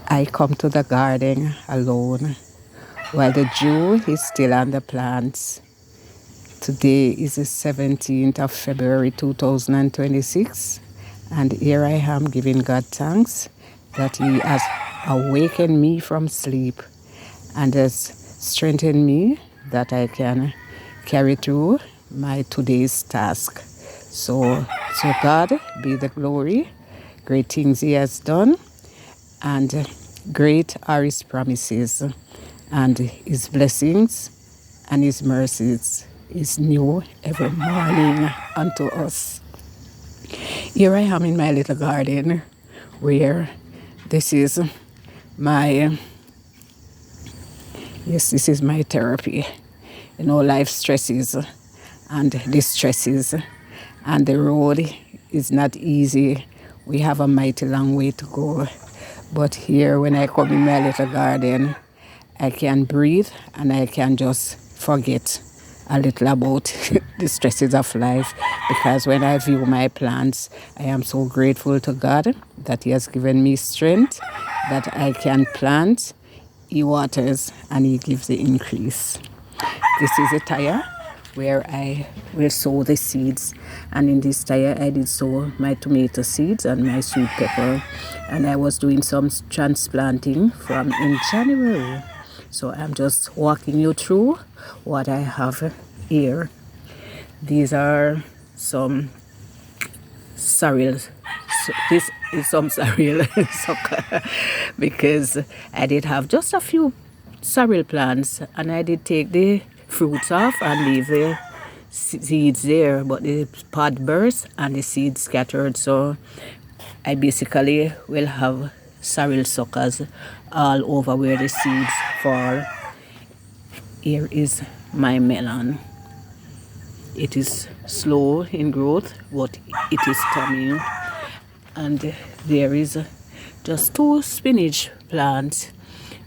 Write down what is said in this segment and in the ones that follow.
I come to the garden alone while the dew is still on the plants. Today is the 17th of February 2026, and here I am giving God thanks that He has awakened me from sleep and has strengthened me that I can carry through my today's task. So God be the glory, great things He has done, and great are His promises, and His blessings and His mercies is new every morning unto us. Here I am in my little garden where this is my, yes, this is my therapy. You know, life stresses and distresses, and the road is not easy. We have a mighty long way to go. But here, when I come in my little garden, I can breathe and I can just forget a little about the stresses of life, because when I view my plants, I am so grateful to God that He has given me strength that I can plant. He waters and He gives the increase. This is a tire where I will sow the seeds, and in this tire I did sow my tomato seeds and my sweet pepper, and I was doing some transplanting from in January. So I'm just walking you through what I have here. These are some sorrel. So this is some sorrel sucker because I did have just a few sorrel plants, and I did take the fruits off and leave the seeds there, but the pod burst and the seeds scattered. So I basically will have sorrel suckers all over where the seeds fall. Here is my melon. It is slow in growth, but it is coming. And there is just two spinach plants.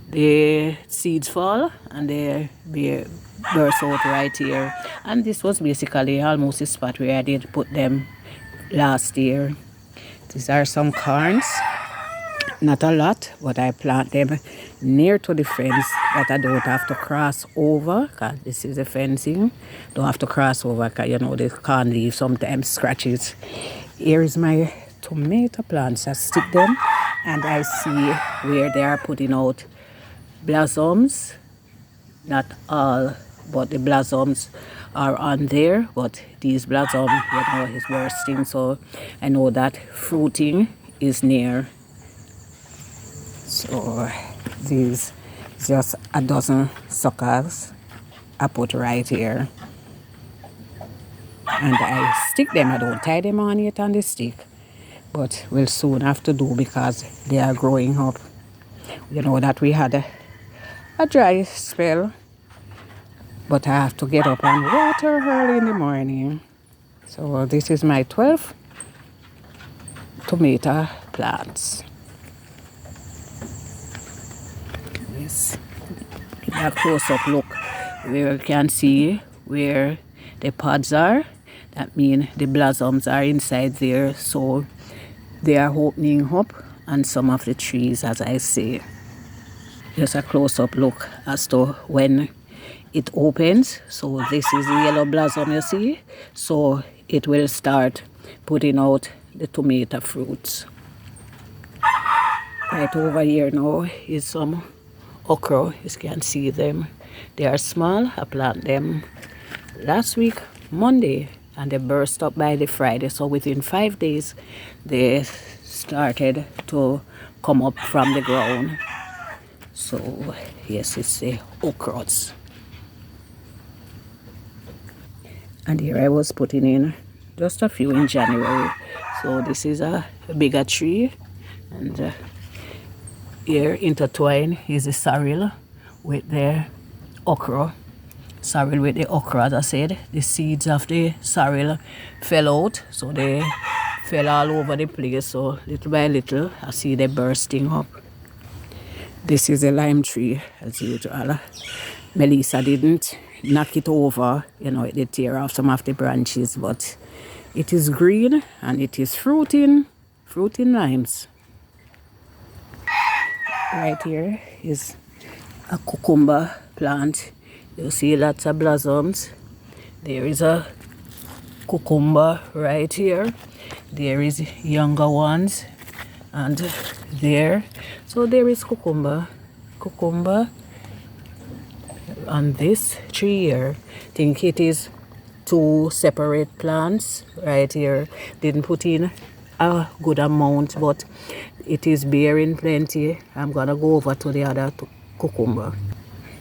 The seeds fall and they burst out right here. And this was basically almost the spot where I did put them last year. These are some corns. Not a lot, but I plant them near to the fence that I don't have to cross over, because this is a fencing. Don't have to cross over because, you know, the corn leaf sometimes scratches. Here is my tomato plants. I stick them and I see where they are putting out blossoms. Not all, but the blossoms are on there, but these blossoms, you know, is bursting. So I know that fruiting is near. So these just a dozen suckers I put right here, and I stick them. I don't tie them on yet on the stick, but we'll soon have to do because they are growing up. You know that we had a dry spell, but I have to get up and water early in the morning. So this is my 12 tomato plants. Yes, a close-up look where you can see where the pods are. That means the blossoms are inside there, so they are opening up on some of the trees, as I say. Just a close-up look as to when it opens. So this is the yellow blossom, you see. So it will start putting out the tomato fruits. Right over here now is some okra. You can see them. They are small. I planted them last week, Monday, and they burst up by the Friday. So within 5 days, they started to come up from the ground. So yes, it's the okras. And here I was putting in just a few in January. So this is a bigger tree, and here intertwined is the sorrel with the okra. Sorrel with the okra, as I said. The seeds of the sorrel fell out, so they fell all over the place. So little by little, I see them bursting up. This is a lime tree, as usual. Melissa didn't knock it over. You know, it did tear off some of the branches, but it is green and it is fruiting limes. Right here is a cucumber plant. You see lots of blossoms. There is a cucumber right here. There is younger ones, and there. So there is cucumber on this tree here. Think it is two separate plants right here. Didn't put in a good amount, but it is bearing plenty. I'm gonna go over to the other cucumber.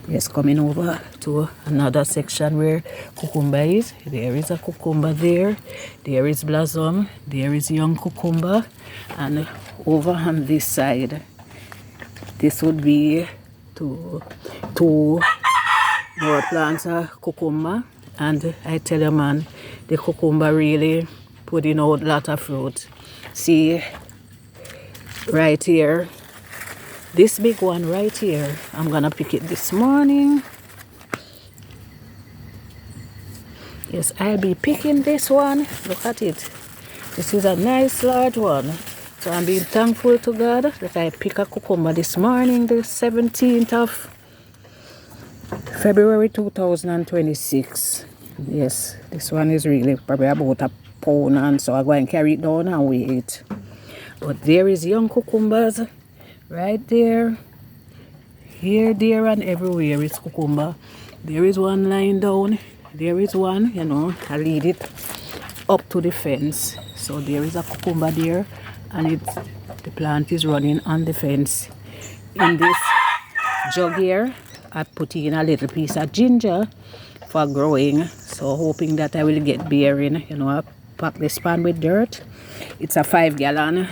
Yes, coming over to another section where cucumber is. There is a cucumber there. There is blossom. There is young cucumber. And over on this side, this would be two more plants of cucumber. And I tell you, man, the cucumber really putting out a lot of fruit. See, right here, this big one right here, I'm gonna pick it this morning. Yes, I'll be picking this one. Look at it. This is a nice large one. So I'm being thankful to God that I pick a cucumber this morning, the 17th of February 2026. Yes, this one is really probably about a pound, and so I go and carry it down and weigh it. But there is young cucumbers right there. Here, there, and everywhere is cucumber. There is one lying down. There is one, you know, I lead it up to the fence. So there is a cucumber there, and the plant is running on the fence. In this jug here, I put in a little piece of ginger for growing. So hoping that I will get bearing. You know, I pack this pan with dirt. It's a 5-gallon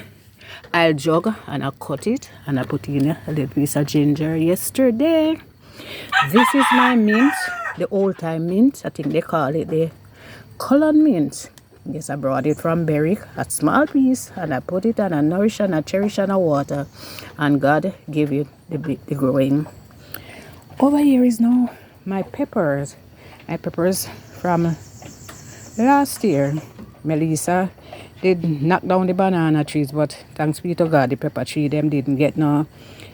oil jug, and I cut it and I put in a little piece of ginger yesterday. This is my mint, the old time mint. I think they call it the colored mint. Yes, I brought it from Berwick, a small piece, and I put it and I nourish and I cherish and I water, and God gave it the growing. Over here is now my peppers. My peppers from last year. Melissa did knock down the banana trees, but thanks be to God, the pepper tree them didn't get no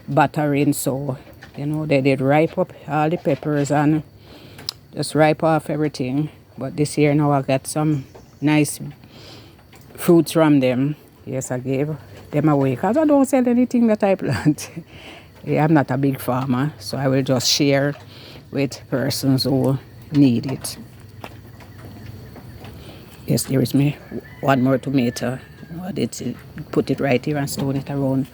battering, so you know they did ripe up all the peppers and just ripe off everything. But this year now I got some nice fruits from them. Yes, I gave them away because I don't sell anything that I plant. Yeah, I'm not a big farmer, so I will just share with persons who need it. Yes, there is me one more tomato. I did put it right here and stone it around.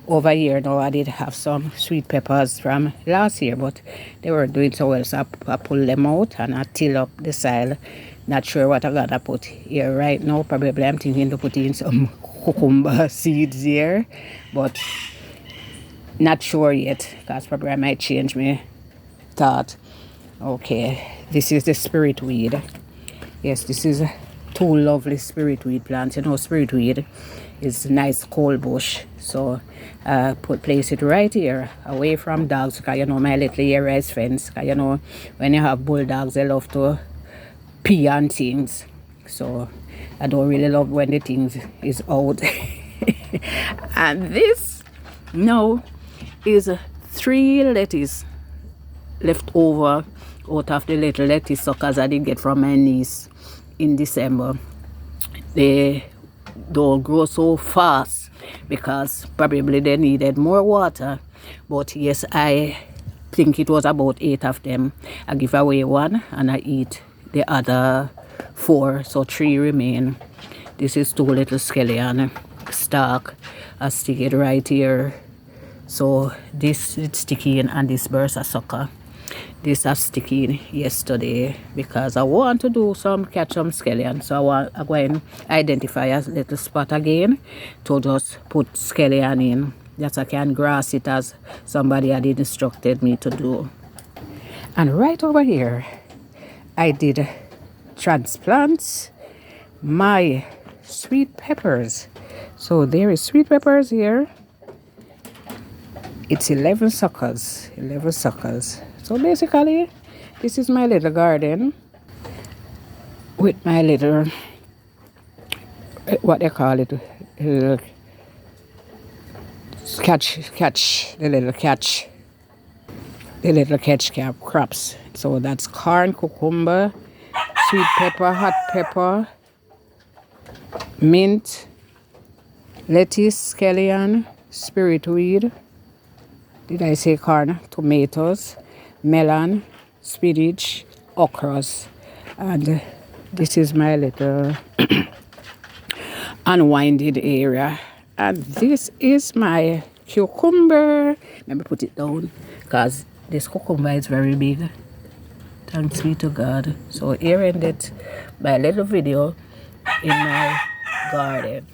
Over here now I did have some sweet peppers from last year, but they were doing so well, so I pulled them out and I till up the soil. Not sure what I'm gonna put here right now. Probably I'm thinking to put in some cucumber seeds here, but not sure yet, because probably I might change my thought. Okay, this is the spirit weed. Yes, this is two lovely spirit weed plants. You know, spirit weed is a nice cold bush, so place it right here away from dogs, because you know my little area is fenced, because you know when you have bulldogs they love to pee on things, so I don't really love when the things is out. And this now is 3 lettuce left over out of the little lettuce suckers I did get from my niece in December. They don't grow so fast because probably they needed more water, but yes, I think it was about 8 of them. I give away 1 and I eat the other 4, so 3 remain. This is 2 little scallion stalk. I stick it right here, so this is sticking and this burst a sucker. This I stick in yesterday because I want to do some catch some scallion. So I go and identify a little spot again to just put scallion in. That I can grass it as somebody had instructed me to do. And right over here, I did transplant my sweet peppers. So there is sweet peppers here. It's 11 suckers. 11 suckers. So basically, this is my little garden with my little, what they call it, catch the little catch cap crops. So that's corn, cucumber, sweet pepper, hot pepper, mint, lettuce, scallion, spirit weed. Did I say corn? Tomatoes, melon, spinach, okras. And this is my little unwinded area. And this is my cucumber. Let me put it down because this cucumber is very big. Thanks be to God. So here ended my little video in my garden.